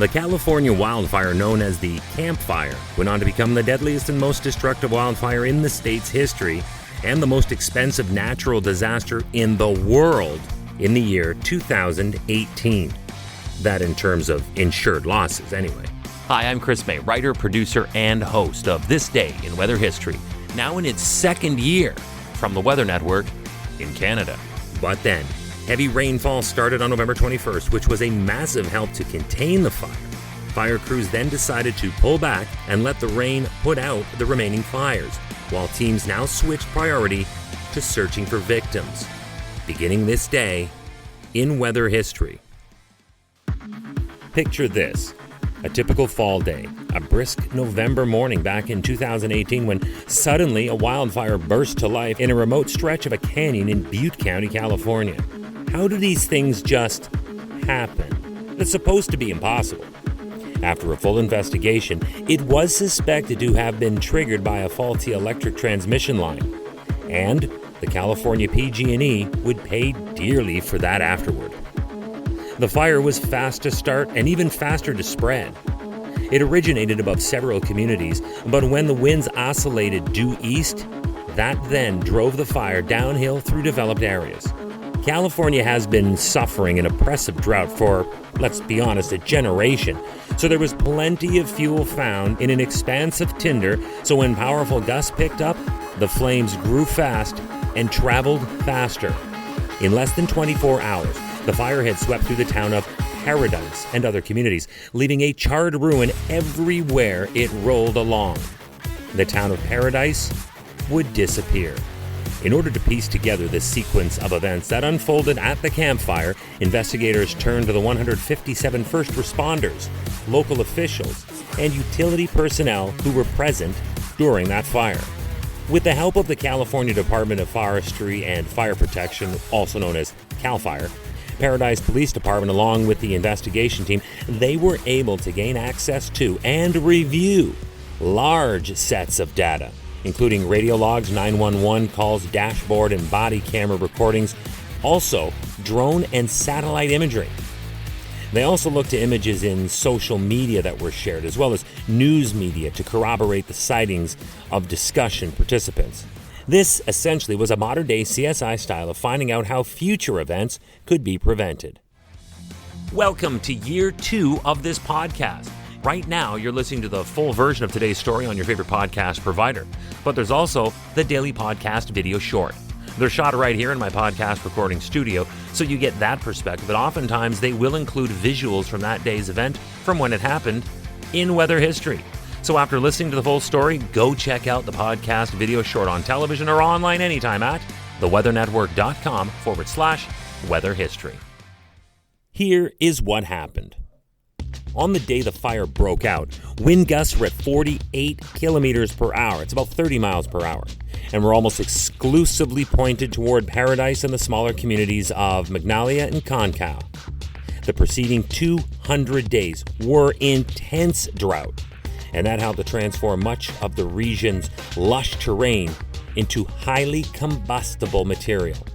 The California wildfire, known as the Camp Fire, went on to become the deadliest and most destructive wildfire in the state's history and the most expensive natural disaster in the world in the year 2018. That in terms of insured losses, anyway. Hi, I'm Chris May, writer, producer, and host of This Day in Weather History, now in its second year from the Weather Network in Canada. But then, heavy rainfall started on November 21st, which was a massive help to contain the fire. Fire crews then decided to pull back and let the rain put out the remaining fires, while teams now switched priority to searching for victims. Beginning this day in weather history. Picture this, a typical fall day, a brisk November morning back in 2018 when suddenly a wildfire burst to life in a remote stretch of a canyon in Butte County, California. How do these things just happen? It's supposed to be impossible. After a full investigation, it was suspected to have been triggered by a faulty electric transmission line. And the California PG&E would pay dearly for that afterward. The fire was fast to start and even faster to spread. It originated above several communities, but when the winds oscillated due east, that then drove the fire downhill through developed areas. California has been suffering an oppressive drought for, let's be honest, a generation. So there was plenty of fuel found in an expanse of tinder, so when powerful gusts picked up, the flames grew fast and traveled faster. In less than 24 hours, the fire had swept through the town of Paradise and other communities, leaving a charred ruin everywhere it rolled along. The town of Paradise would disappear. In order to piece together this sequence of events that unfolded at the campfire, investigators turned to the 157 first responders, local officials, and utility personnel who were present during that fire. With the help of the California Department of Forestry and Fire Protection, also known as CAL FIRE, Paradise Police Department, along with the investigation team, they were able to gain access to and review large sets of data, including radio logs, 911 calls, dashboard and body camera recordings, also drone and satellite imagery. They also looked to images in social media that were shared, as well as news media to corroborate the sightings of discussion participants. This essentially was a modern-day CSI style of finding out how future events could be prevented. Welcome to year 2 of this podcast. Right now, you're listening to the full version of today's story on your favorite podcast provider. But there's also the daily podcast video short. They're shot right here in my podcast recording studio, so you get that perspective. But oftentimes, they will include visuals from that day's event, from when it happened, in weather history. So after listening to the full story, go check out the podcast video short on television or online anytime at theweathernetwork.com/weather history. Here is what happened. On the day the fire broke out, wind gusts were at 48 kilometers per hour. It's about 30 miles per hour. And were almost exclusively pointed toward Paradise and the smaller communities of Magnolia and Concow. The preceding 200 days were intense drought, and that helped to transform much of the region's lush terrain into highly combustible material.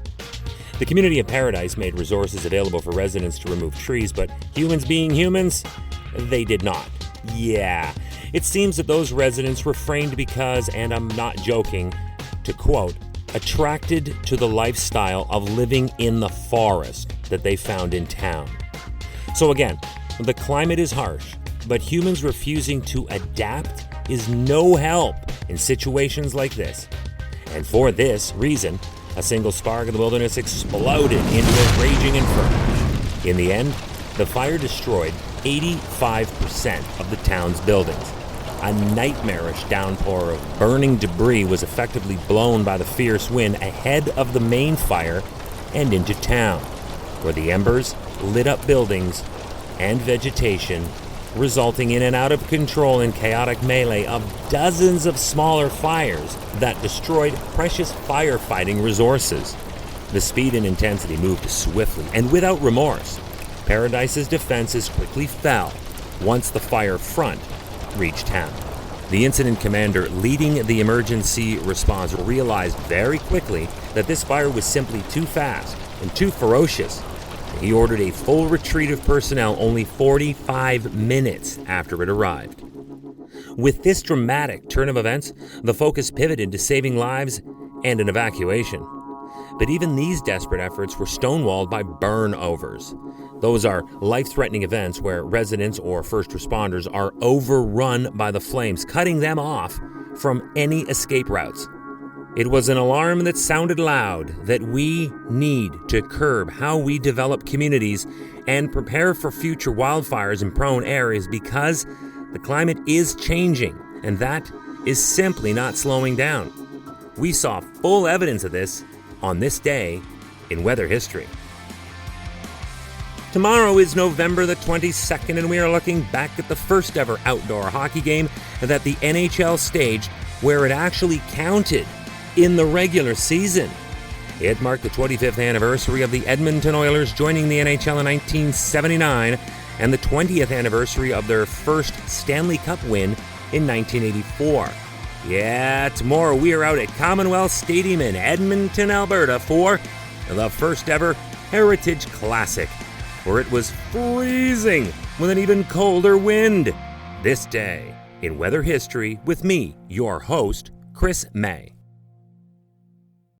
The community of Paradise made resources available for residents to remove trees, but humans being humans, they did not. Yeah, it seems that those residents refrained because, and I'm not joking, to quote, attracted to the lifestyle of living in the forest that they found in town. So again, the climate is harsh, but humans refusing to adapt is no help in situations like this. And for this reason, a single spark in the wilderness exploded into a raging inferno. In the end, the fire destroyed 85% of the town's buildings. A nightmarish downpour of burning debris was effectively blown by the fierce wind ahead of the main fire and into town, where the embers lit up buildings and vegetation, resulting in an out-of-control and chaotic melee of dozens of smaller fires that destroyed precious firefighting resources. The speed and intensity moved swiftly and without remorse. Paradise's defenses quickly fell once the fire front reached town. The incident commander leading the emergency response realized very quickly that this fire was simply too fast and too ferocious He ordered a full retreat of personnel only 45 minutes after it arrived. With this dramatic turn of events, the focus pivoted to saving lives and an evacuation. But even these desperate efforts were stonewalled by burnovers. Those are life-threatening events where residents or first responders are overrun by the flames, cutting them off from any escape routes. It was an alarm that sounded loud that we need to curb how we develop communities and prepare for future wildfires in prone areas because the climate is changing, and that is simply not slowing down. We saw full evidence of this on this day in weather history. Tomorrow is November the 22nd, and we are looking back at the first ever outdoor hockey game that the NHL staged where it actually counted in the regular season. It marked the 25th anniversary of the Edmonton Oilers joining the NHL in 1979 and the 20th anniversary of their first Stanley Cup win in 1984. Yeah, tomorrow we are out at Commonwealth Stadium in Edmonton, Alberta for the first ever Heritage Classic, where it was freezing with an even colder wind. This day in weather history with me, your host, Chris May.